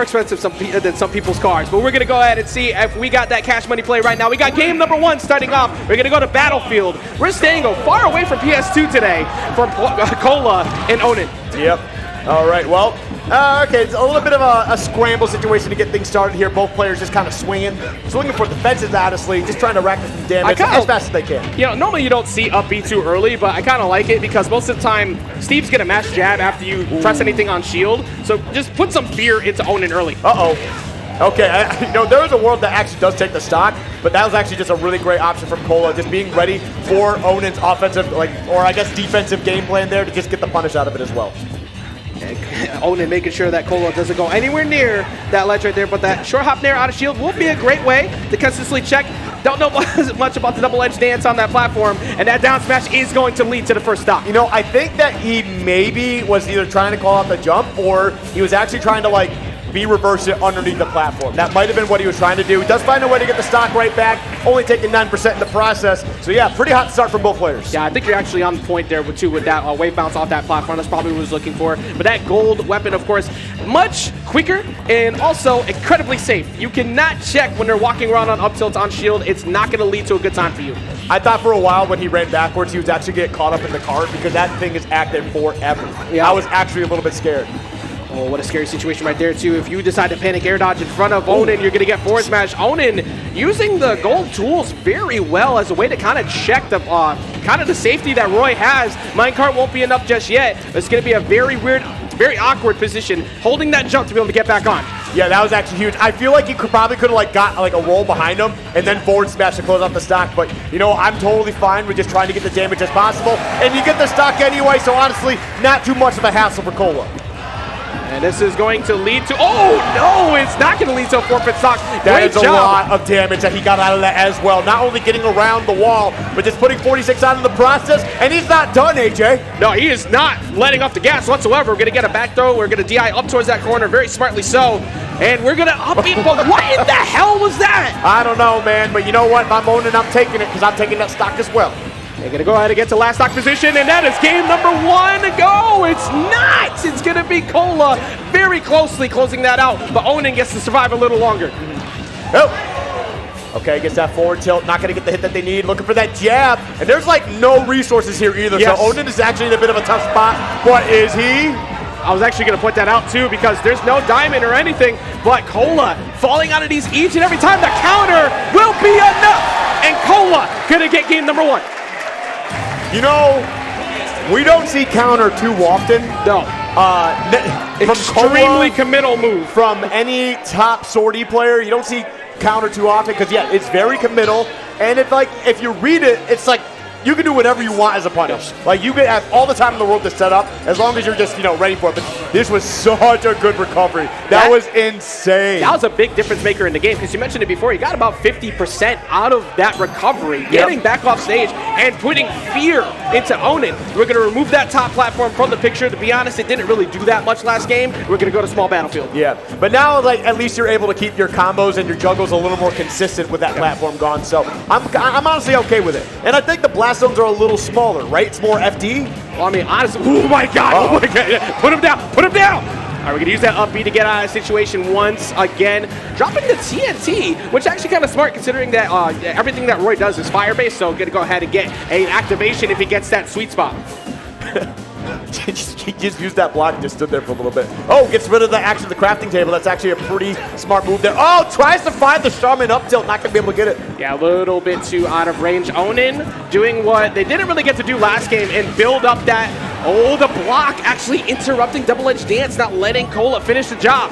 expensive than some people's cars, but we're gonna go ahead and see if we got that cash money play right now. We got game number 1 starting off. We're gonna go to Battlefield. We're staying far away from PS2 today from Kola and Onin. Yep. All right. Well, okay. It's a little bit of a scramble situation to get things started here. Both players just kind of swinging for the fences, honestly, just trying to rack up some damage as fast as they can. You know, normally you don't see up B too early, but I kind of like it because most of the time Steve's gonna mash jab after you press anything on shield. So just put some fear into Onin early. Okay, there is a world that actually does take the stock, but that was actually just a really great option from Kola, just being ready for Onin's offensive, or I guess defensive game plan there to just get the punish out of it as well. Onin making sure that Kola doesn't go anywhere near that ledge right there, but that short hop nair out of shield will be a great way to consistently check. Don't know much about the double edge dance on that platform, and that down smash is going to lead to the first stock. You know, I think that he maybe was either trying to call out the jump, or he was actually trying to reverse it underneath the platform. That might have been what he was trying to do. He does find a way to get the stock right back, only taking 9% in the process. So yeah, pretty hot start from both players. Yeah, I think you're actually on the point there with that wave bounce off that platform. That's probably what he was looking for. But that gold weapon, of course, much quicker and also incredibly safe. You cannot check when they're walking around on up tilts on shield. It's not going to lead to a good time for you. I thought for a while when he ran backwards, he was actually getting caught up in the cart because that thing is active forever. Yeah. I was actually a little bit scared. Oh, what a scary situation right there, too. If you decide to panic air dodge in front of Onin, you're going to get forward smash. Onin using the gold tools very well as a way to kind of check the the safety that Roy has. Minecart won't be enough just yet. It's going to be a very weird, very awkward position, holding that jump to be able to get back on. Yeah, that was actually huge. I feel like he probably could have got a roll behind him and then forward smash to close off the stock. But I'm totally fine with just trying to get the damage as possible, and you get the stock anyway. So honestly, not too much of a hassle for Kola. And this is going to lead to, oh no, it's not going to lead to a forfeit stock. That is a lot of damage that he got out of that as well. Not only getting around the wall, but just putting 46 out in the process. And he's not done, AJ. No, he is not letting off the gas whatsoever. We're going to get a back throw. We're going to DI up towards that corner, very smartly so. And we're going to up it, but what in the hell was that? I don't know, man, but you know what? If I'm owning, I'm taking it because I'm taking that stock as well. They're going to go ahead and get to last stock position, and that is game number 1 to go. It's not. It's going to be Kola very closely closing that out, but Onin gets to survive a little longer. Oh. Okay, gets that forward tilt. Not going to get the hit that they need. Looking for that jab, and there's no resources here either. Yes. So Onin is actually in a bit of a tough spot. What is he? I was actually going to point that out too because there's no diamond or anything, but Kola falling out of these each and every time. The counter will be enough, and Kola going to get game number 1. We don't see counter too often. No. Extremely committal move. From any top sortie player, you don't see counter too often because, yeah, it's very committal. And it's if you read it, it's you can do whatever you want as a punish. You can have all the time in the world to set up as long as you're just, ready for it. But this was such a good recovery. That was insane. That was a big difference maker in the game because you mentioned it before. You got about 50% out of that recovery, getting back off stage and putting fear into Onin. We're going to remove that top platform from the picture. To be honest, it didn't really do that much last game. We're going to go to small battlefield. Yeah, but now at least you're able to keep your combos and your juggles a little more consistent with that platform gone. So I'm honestly okay with it. And I think the blast zones are a little smaller, right? It's more FD. Well, I mean, honestly, oh my God. Put him down, put him down. All right, we're gonna use that up B to get out of the situation once again. Dropping the TNT, which is actually kind of smart considering that everything that Roy does is fire-based, so gonna go ahead and get an activation if he gets that sweet spot. He just used that block and just stood there for a little bit. Oh, gets rid of the the crafting table. That's actually a pretty smart move there. Oh, tries to find the Shaman up tilt. Not going to be able to get it. Yeah, a little bit too out of range. Onin doing what they didn't really get to do last game and build up that, the block actually interrupting double edge dance, not letting Kola finish the job.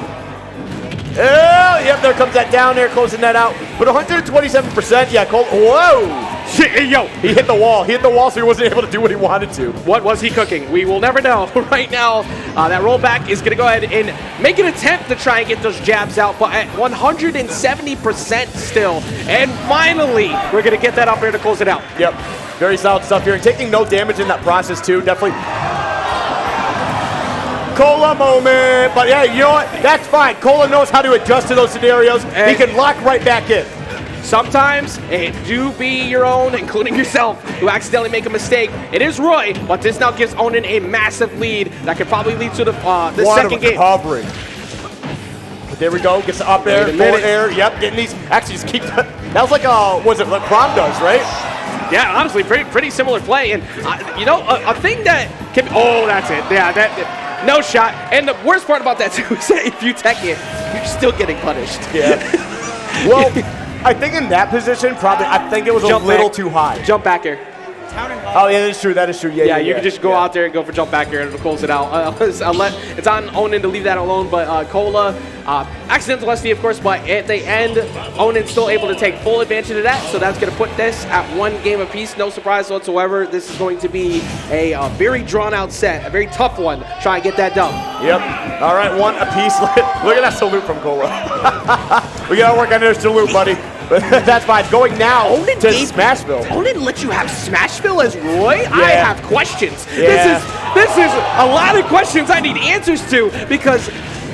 Oh, yep, there comes that down there, closing that out. But 127%, yeah, Kola, whoa. Yo, he hit the wall. He hit the wall, so he wasn't able to do what he wanted to. What was he cooking? We will never know. Right now, that rollback is going to go ahead and make an attempt to try and get those jabs out, but at 170% still. And finally, we're going to get that up there to close it out. Yep, very solid stuff here. And taking no damage in that process, too. Definitely. Kola moment. But, yeah, you know what? That's fine. Kola knows how to adjust to those scenarios. And he can lock right back in. Sometimes it do be your own, including yourself, who accidentally make a mistake. It is Roy, but this now gives Onin a massive lead that could probably lead to the second game. Recovery. There we go. Gets the up air, forward air. Yep, getting these. Actually, just keep. That was like was it like Prom does, right? Yeah, honestly, pretty similar play. And, you know, a thing that can. Oh, that's it. Yeah, that. No shot. And the worst part about that, too, is that if you tech it, you're still getting punished. Yeah. Well, I think in that position, probably, I think it was a little too high. Jump back here. Oh, yeah, that is true. That is true. Yeah, you can just go out there and go for jump back here and it'll close it out. It's on Onin to leave that alone, but Kola, accidental SD, of course, but at the end, Onin's still able to take full advantage of that, so that's going to put this at 1 game apiece. No surprise whatsoever. This is going to be a very drawn-out set, a very tough one. Try and get that done. Yep. All right, 1 apiece. Look at that salute from Kola. We got to work on your salute, buddy. But that's fine. Going now to Smashville. Onin let you have Smashville as Roy? Yeah. I have questions. Yeah. This is a lot of questions I need answers to because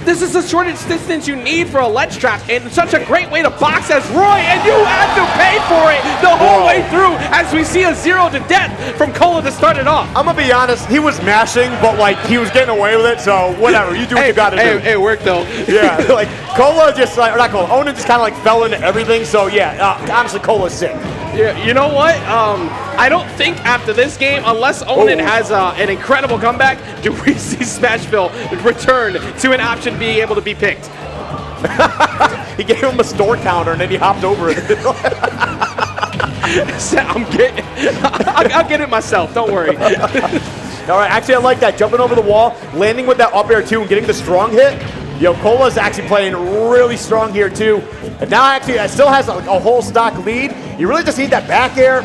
this is the shortest distance you need for a ledge trap and such a great way to box as Roy, and you have to pay for it the whole way through as we see a 0 to death from Kola to start it off. I'm going to be honest, he was mashing, but like he was getting away with it, so whatever, you do what you got to do. It worked though. Yeah, like Kola just like, or not Kola, Onin just kind of like fell into everything, so yeah, honestly Kola's sick. Yeah, you know what? I don't think after this game, unless Onin has an incredible comeback, do we see Smashville return to an option being able to be picked. He gave him a store counter and then he hopped over it. I'll get it myself, don't worry. All right, actually I like that, jumping over the wall, landing with that up air too and getting the strong hit. Yo, Kola's actually playing really strong here too. And now actually it still has a whole stock lead. You really just need that back air.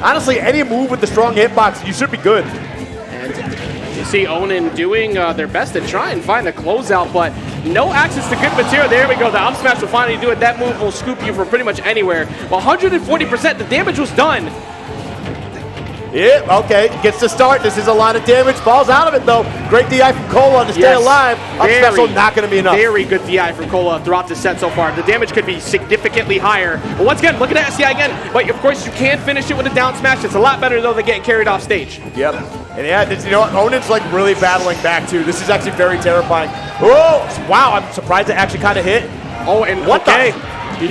Honestly, any move with the strong hitbox, you should be good. And you see Onin doing their best to try and find the closeout, but no access to good material. There we go. The up smash will finally do it. That move will scoop you from pretty much anywhere. 140%, the damage was done. Yeah, okay, gets to start. This is a lot of damage. Falls out of it, though. Great DI from Kola to stay alive. Up special, not going to be enough. Very good DI from Kola throughout the set so far. The damage could be significantly higher. But once again, look at that SDI again. But, of course, you can finish it with a down smash. It's a lot better, though, than getting carried off stage. Yep. And, yeah, you know what? Onin's, like, really battling back, too. This is actually very terrifying. Oh, wow, I'm surprised it actually kind of hit. Oh, and look, you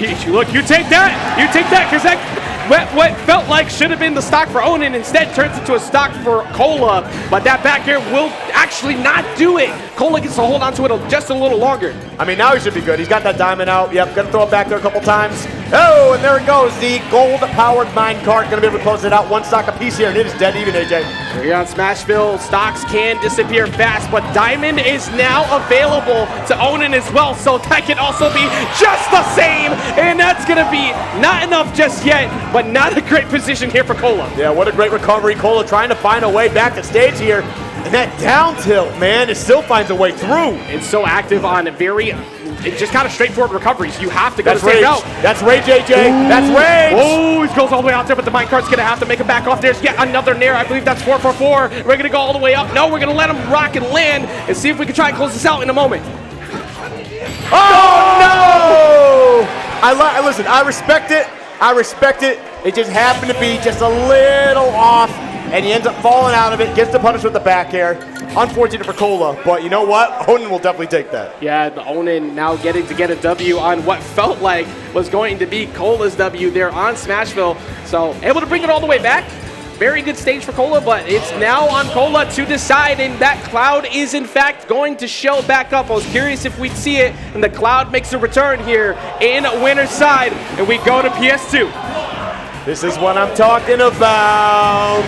take that. You take that, because that... What felt like should have been the stock for Onin instead turns into a stock for Kola, but that back air will actually not do it. Kola gets to hold on to it just a little longer. I mean, now he should be good. He's got that diamond out. Yep, gonna throw it back there a couple times. Oh, and there it goes. The gold-powered minecart gonna be able to close it out. 1 stock apiece here, and it is dead even, AJ. Here on Smashville, stocks can disappear fast, but diamond is now available to Onin as well, so that can also be just the same, and that's gonna be not enough just yet, but not a great position here for Kola. Yeah, what a great recovery. Kola trying to find a way back to stage here. And that down tilt, man, it still finds a way through. It's so active on just kind of straightforward recoveries. You have to go to stage out. That's rage, AJ. That's rage. Oh, he goes all the way out there, but the minecart's going to have to make it back off. There's yet another nair. I believe that's 444. We're going to go all the way up. No, we're going to let him rock and land and see if we can try and close this out in a moment. Oh, no! Listen, I respect it. I respect it. It just happened to be just a little off, and he ends up falling out of it, gets the punish with the back air. Unfortunate for Kola, but you know what? Onin will definitely take that. Yeah, the Onin now getting to get a W on what felt like was going to be Kola's W there on Smashville. So able to bring it all the way back. Very good stage for Kola, but it's now on Kola to decide, and that cloud is in fact going to show back up. I was curious if we'd see it, and the cloud makes a return here in winner's side, and we go to PS2. This is what I'm talking about.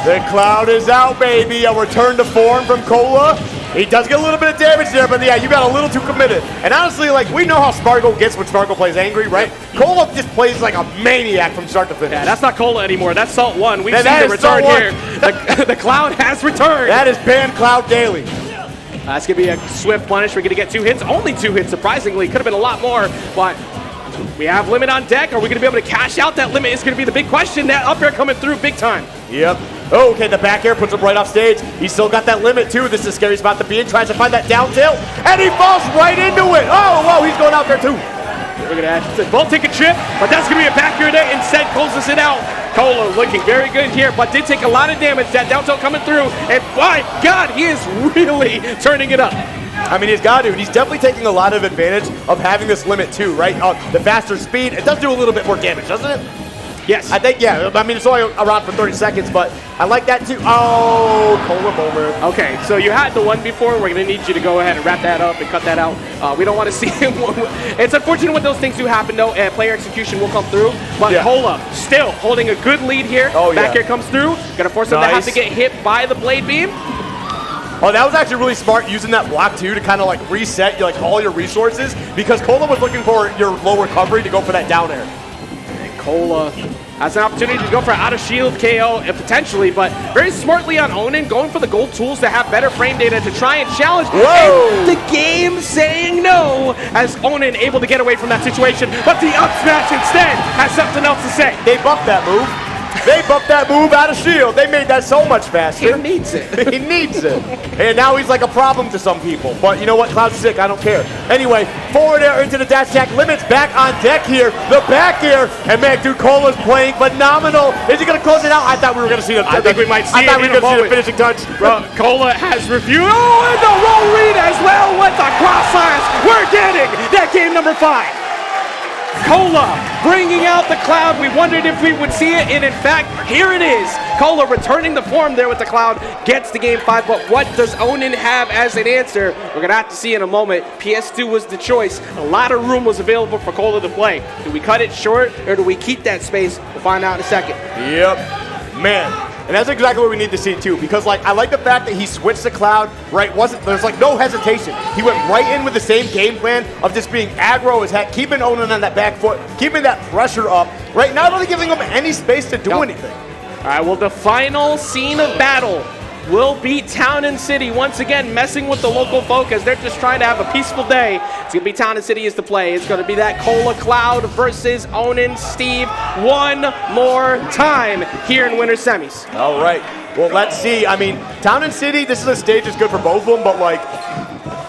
The cloud is out, baby. A return to form from Kola. He does get a little bit of damage there, but yeah, you got a little too committed. And honestly, like, we know how Spargo gets when Spargo plays angry, right? Kola just plays like a maniac from start to finish. Yeah, that's not Kola anymore. That's Salt 1. We've seen the return here. The Cloud has returned. That is banned Cloud daily. That's going to be a swift punish. We're going to get 2 hits. Only 2 hits, surprisingly. Could have been a lot more, but we have limit on deck. Are we going to be able to cash out that limit is going to be the big question. That up air coming through big time. Yep. Oh, okay, the back air puts him right off stage. He's still got that limit, too. This is a scary spot to be in. Tries to find that down tilt, and he falls right into it. Oh, whoa, he's going out there, too. We're going to have to both take a trip, but that's going to be a back air there. Instead, closes it out. Kola looking very good here, but did take a lot of damage. That down tilt coming through, and my God, he is really turning it up. I mean, he's got to, and he's definitely taking a lot of advantage of having this limit too, right? The faster speed, it does do a little bit more damage, doesn't it? Yes. I think, yeah. I mean, it's only around for 30 seconds, but I like that too. Oh, Kola moment. Okay, so you had the one before. We're going to need you to go ahead and wrap that up and cut that out. We don't want to see him. It's unfortunate when those things do happen, though, and player execution will come through. But Kola still holding a good lead here. Oh, Back here comes through. Going to force him to have to get hit by the blade beam. Oh, that was actually really smart using that block too to kind of like reset all your resources, because Kola was looking for your low recovery to go for that down air. Kola has an opportunity to go for an out-of-shield KO potentially, but very smartly on Onin, going for the gold tools to have better frame data to try and challenge. Whoa! And the game saying no, as Onin able to get away from that situation, but the up smash instead has something else to say. They buffed that move. They buffed that move out of shield. They made that so much faster. He needs it. He needs it. And now he's like a problem to some people. But you know what? Cloud's sick. I don't care. Anyway, forward air into the dash attack. Limits back on deck here. The back air. And man, dude, Cola's playing phenomenal. Is he going to close it out? I thought we were going to see the I think we might see I thought we were going to see the finishing touch. Bro, Kola has reviewed. Oh, and the roll read as well with the cross slash. We're getting that game number 5. Kola bringing out the Cloud. We wondered if we would see it, and in fact, here it is. Kola returning the form there with the Cloud, gets the game 5, but what does Onin have as an answer? We're going to have to see in a moment. PS2 was the choice. A lot of room was available for Kola to play. Do we cut it short, or do we keep that space? We'll find out in a second. Yep. Man. And that's exactly what we need to see too, because I like the fact that he switched the Cloud, right? There's no hesitation. He went right in with the same game plan of just being aggro as heck, keeping Onin on that back foot, keeping that pressure up, right? Not really giving him any space to do anything. All right, well, the final scene of battle will be Town and City once again messing with the local folk as they're just trying to have a peaceful day. It's going to be Town and City is the play. It's going to be that Kola Cloud versus Onin Steve one more time here in Winter Semis. All right. Well, let's see. I mean, Town and City, this is a stage that's good for both of them, but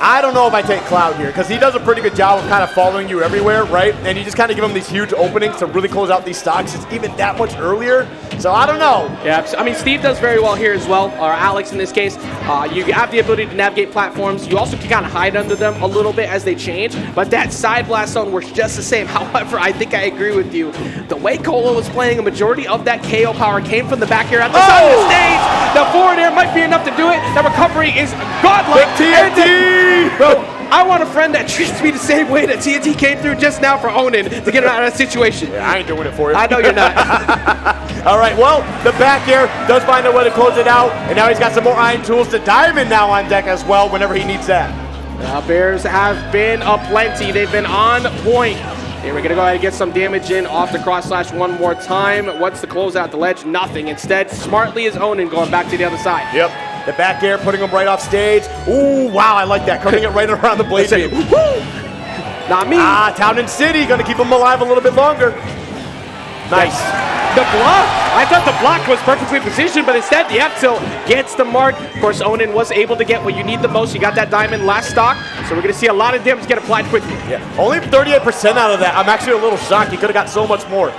I don't know if I take Cloud here, because he does a pretty good job of kind of following you everywhere, right? And you just kind of give him these huge openings to really close out these stocks. It's even that much earlier, so I don't know. Yeah, I mean, Steve does very well here as well, or Alex in this case. You have the ability to navigate platforms. You also can kind of hide under them a little bit as they change, but that side blast zone works just the same. However, I think I agree with you. The way Kola was playing, a majority of that KO power came from the back here at the side of the stage. The forward air might be enough to do it. The recovery is godlike. TNT! Bro, I want a friend that treats me the same way that TNT came through just now for Onin to get out of that situation. Yeah, I ain't doing it for you. I know you're not. All right, well, the back air does find a way to close it out, and now he's got some more iron tools to diamond now on deck as well whenever he needs that. Bears have been aplenty. They've been on point. Here, we're going to go ahead and get some damage in off the cross slash one more time. What's the closeout? The ledge? Nothing. Instead, smartly is Onin going back to the other side. Yep. The back air putting him right off stage. Ooh, wow, I like that. Cutting it right around the blade beam. Not me. Town and City going to keep him alive a little bit longer. Nice. The block. I thought the block was perfectly positioned, but instead the F tilt gets the mark. Of course, Onin was able to get what you need the most. You got that diamond last stock, so we're going to see a lot of damage get applied quickly. Yeah, only 38% out of that. I'm actually a little shocked. He could have got so much more.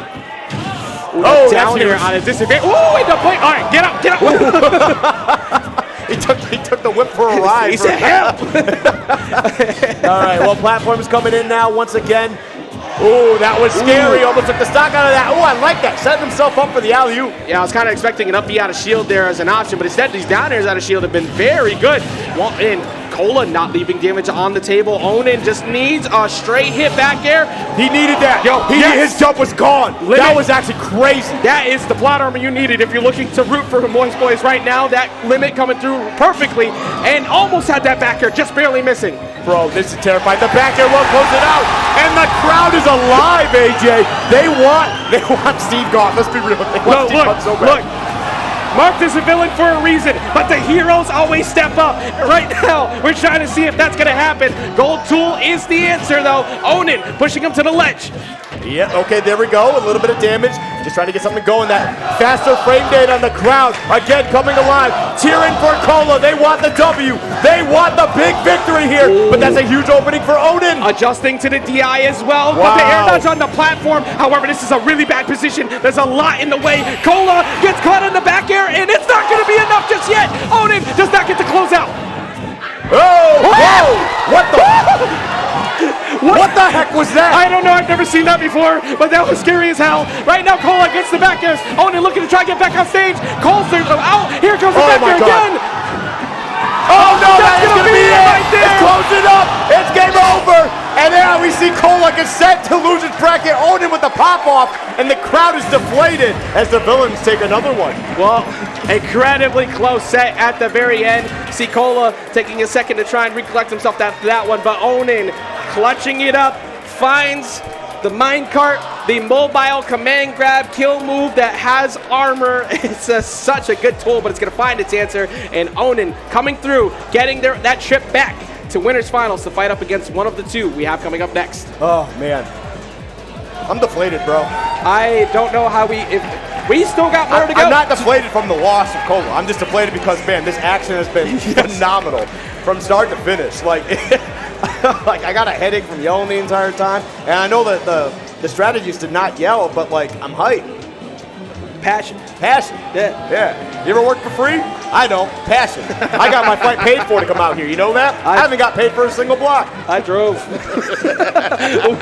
Ooh, down here on his disadvantage. Ooh, in the plate. All right, get up, get up. He took the whip for a ride. He said, help. All right, well, platform is coming in now once again. Ooh, that was scary. Almost took the stock out of that. Ooh, I like that. Setting himself up for the alley-oop. Yeah, I was kind of expecting an up B out of shield there as an option, but instead these down airs out of shield have been very good. And Kola not leaving damage on the table. Onin just needs a straight hit back air. He needed that. Yo, his jump was gone. That was actually crazy. That is the plot armor you needed if you're looking to root for Moist Boys right now. That limit coming through perfectly and almost had that back air, just barely missing. Bro, this is terrifying. The back air will close it out. And the crowd is alive, AJ. They want Steve gone. Let's be real. They want Steve gone so bad. Look. Marked as a villain for a reason, but the heroes always step up. Right now, we're trying to see if that's going to happen. Gold Tool is the answer, though. Onin pushing him to the ledge. Yeah, okay, there we go. A little bit of damage. Just trying to get something going. That faster frame data on the crowd. Again, coming alive. Cheering for Kola. They want the W. They want the big victory here. Ooh. But that's a huge opening for Onin. Adjusting to the DI as well. Wow. But the air dodge on the platform. However, this is a really bad position. There's a lot in the way. Kola gets caught in the back air, and it's not going to be enough just yet. Onin does not get the closeout. Oh! Whoa! What the? What the heck was that? I don't know. I've never seen that before, but that was scary as hell. Right now, Kola gets the back air. Onin looking to try to get back on stage. Cole's out. Here comes the back air again. Oh no, that's gonna be it right there. It's closing up. It's game over. And now we see Kola get set to lose his bracket. Onin with the pop off, and the crowd is deflated as the villains take another one. Well, incredibly close set at the very end. See Kola taking a second to try and recollect himself after that one, but Onin clutching it up, finds the minecart, the mobile command grab kill move that has armor. It's such a good tool, but it's going to find its answer. And Onin coming through, getting that trip back to winners finals to fight up against one of the two we have coming up next. Oh man, I'm deflated, bro. I don't know how we still got more to go. I'm not deflated from the loss of Kola. I'm just deflated because, man, this action has been phenomenal from start to finish. Like, like I got a headache from yelling the entire time, and I know that the strategy is to not yell, but like I'm hyped. Passion. Yeah. You ever work for free? I don't. Passion. I got my flight paid for to come out here. You know that? I haven't got paid for a single block. I drove.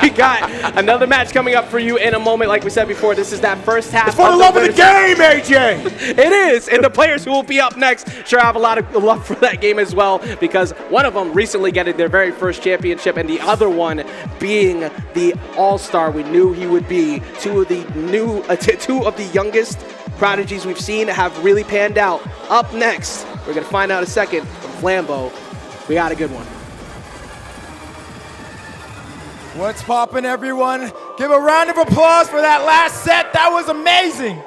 We got another match coming up for you in a moment. Like we said before, this is that first half. It's for the love of the game, AJ! It is, and the players who will be up next sure have a lot of love for that game as well, because one of them recently getting their very first championship, and the other one being the all-star we knew he would be. Two of the youngest prodigies we've seen have really panned out. Up next, we're going to find out a second from Flambeau. We got a good one. What's poppin', everyone? Give a round of applause for that last set. That was amazing.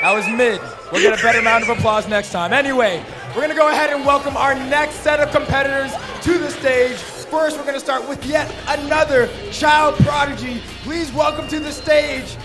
That was mid. We'll get a better round of applause next time. Anyway, we're going to go ahead and welcome our next set of competitors to the stage. First, we're going to start with yet another child prodigy. Please welcome to the stage